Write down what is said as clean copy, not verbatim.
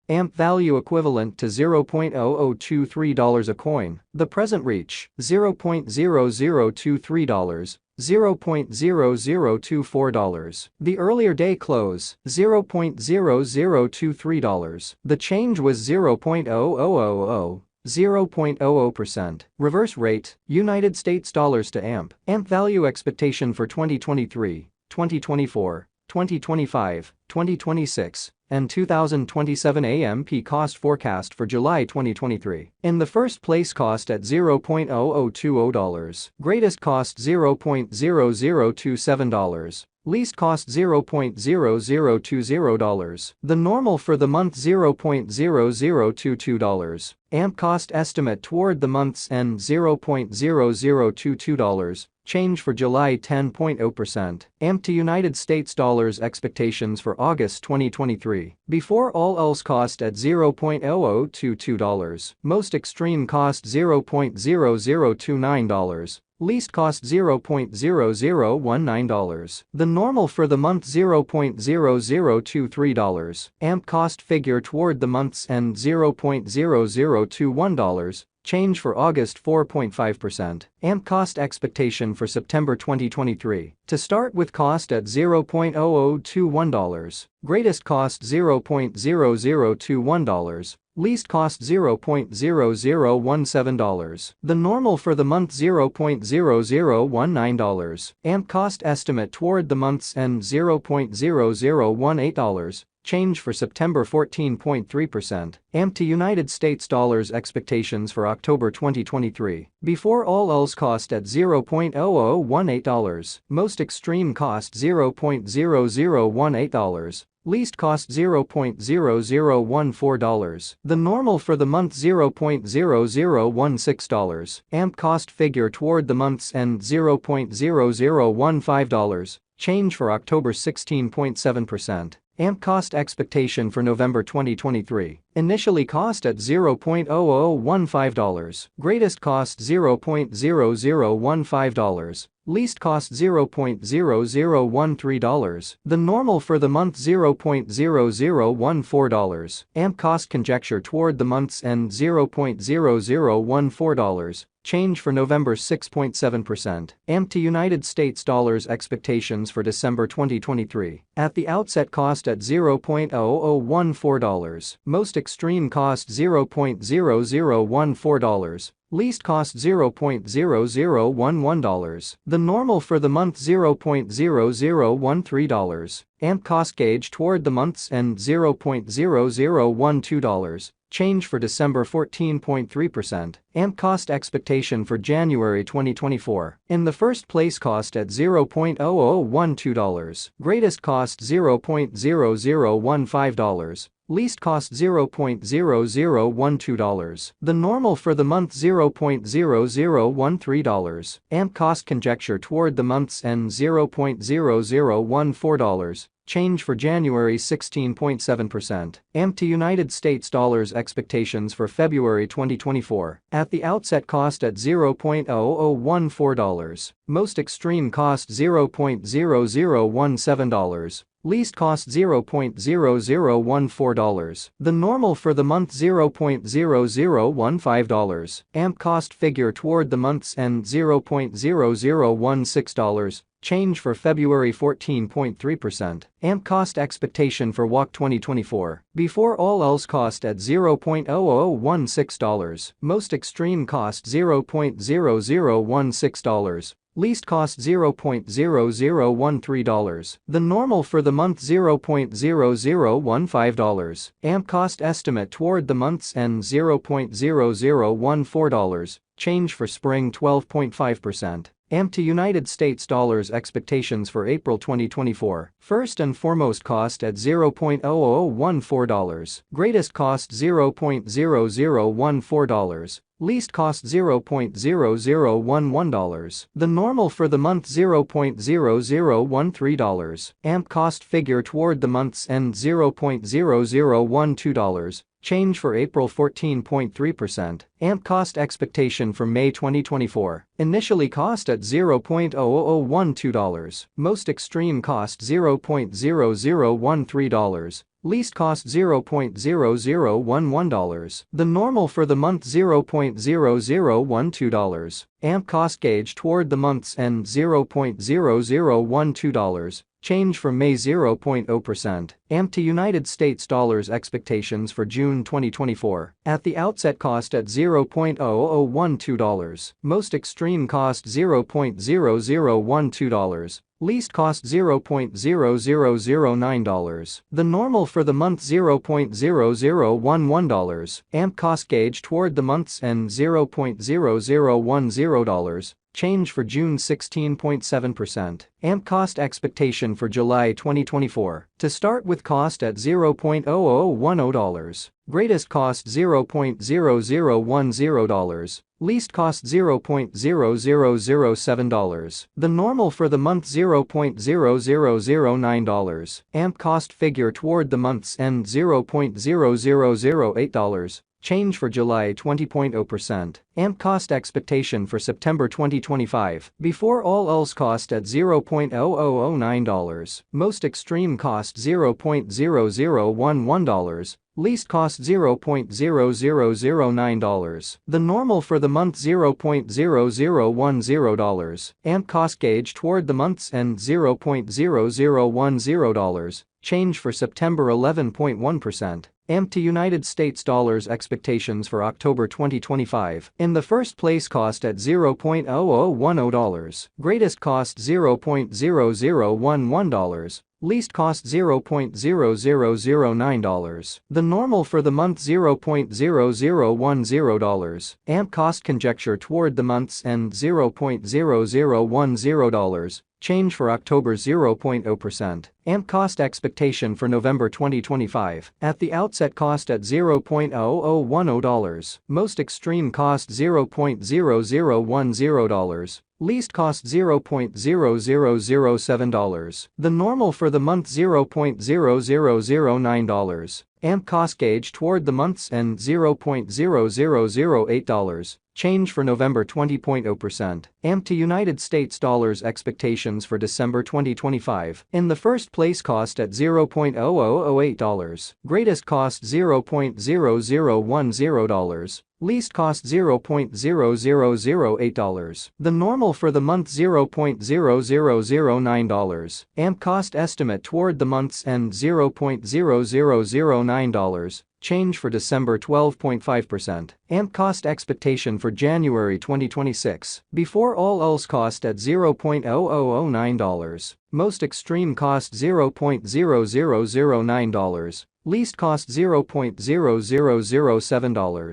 AMP value equivalent to $0.0023 a coin. The present reach, $0.0023. $0.0024. The earlier day close, $0.0023. The change was 0.0000. 0.00%. Reverse rate, United States dollars to AMP. AMP value expectation for 2023, 2024, 2025, 2026, and 2027 AMP cost forecast for July 2023. In the first place, cost at $0.0020. Greatest cost $0.0027. Least cost $0.0020. The normal for the month $0.0022. AMP cost estimate toward the month's end $0.0022. Change for July 10.0%. AMP to United States dollars expectations for August 2023. Before all else, cost at $0.0022. Most extreme cost $0.0029. Least cost $0.0019. The normal for the month $0.0023. AMP cost figure toward the month's end $0.0021. Change for August 4.5%. AMP cost expectation for September 2023. To start with, cost at $0.0021. Greatest cost $0.0021. Least cost $0.0017. The normal for the month $0.0019. AMP cost estimate toward the month's end $0.0018. Change for September 14.3%. AMP to United States dollars expectations for October 2023. Before all else, cost at $0.0018. Most extreme cost $0.0018. Least cost $0.0014. The normal for the month $0.0016. AMP cost figure toward the month's end $0.0015. Change for October 16.7%. AMP cost expectation for November 2023. Initially cost at $0.0015. Greatest cost $0.0015. Least cost $0.0013. The normal for the month $0.0014. AMP cost conjecture toward the month's end $0.0014. Change for November 6.7%. AMP to United States dollars expectations for December 2023. At the outset, cost at $0.0014. Most extreme cost $0.0014. Least cost $0.0011. The normal for the month $0.0013. AMP cost gauge toward the month's end $0.0012. Change for December 14.3%. AMP cost expectation for January 2024. In the first place, cost at $0.0012. Greatest cost $0.0015. Least cost $0.0012. The normal for the month $0.0013. AMP cost conjecture toward the month's end $0.0014. Change for January 16.7%. AMP to United States dollars expectations for February 2024. At the outset, cost at $0.0014. Most extreme cost $0.0017. Least cost $0.0014. The normal for the month $0.0015. AMP cost figure toward the month's end $0.0016. Change for February 14.3%. AMP cost expectation for WAC 2024. Before all else, cost at $0.0016. Most extreme cost $0.0016. Least cost $0.0013. The normal for the month $0.0015. AMP cost estimate toward the month's end $0.0014. Change for spring 12.5%. AMP to United States dollars expectations for April 2024. First and foremost, cost at $0.0014. Greatest cost $0.0014. Least cost $0.0011. The normal for the month $0.0013. AMP cost figure toward the month's end $0.0012. Change for April 14.3%. AMP cost expectation for May 2024. Initially cost at $0.0012. Most extreme cost $0.0013. Least cost $0.0011. The normal for the month $0.0012. AMP cost gauge toward the month's end $0.0012. Change from May 0.0%. AMP to United States dollars expectations for June 2024. At the outset cost at $0.0012. Most extreme cost $0.0012. Least cost $0.0009. The normal for the month $0.0011. AMP cost gauge toward the month's end $0.0010. Change for June 16.7%. AMP cost expectation for July 2024. To start with cost at $0.0010. Greatest cost $0.0010. Least cost $0.0007. The normal for the month $0.0009. AMP cost figure toward the month's end $0.0008. Change for July 20.0%. AMP cost expectation for September 2025. Before all else cost at $0.0009. Most extreme cost $0.0011. Least cost $0.0009. The normal for the month $0.0010. AMP cost gauge toward the month's end $0.0010. Change for September 11.1%. AMP to United States dollars expectations for October 2025. In the first place cost at $0.0010. Greatest cost $0.0011. Least cost $0.0009. The normal for the month $0.0010. AMP cost conjecture toward the month's end $0.0010. Change for October 0.0%. AMP cost expectation for November 2025. At the outset cost at $0.0010. Most extreme cost $0.0010. Least cost $0.0007. The normal for the month $0.0009. AMP cost gauge toward the month's end $0.0008. Change for November 20.0%. AMP to United States dollars expectations for December 2025. In the first place cost at $0.0008. Greatest cost $0.0010. Least cost $0.0008. The normal for the month $0.0009. AMP cost estimate toward the month's end $0.0009. Change for December 12.5%. AMP cost expectation for January 2026. Before all else cost at $0.0009. Most extreme cost $0.0009. Least cost $0.0007.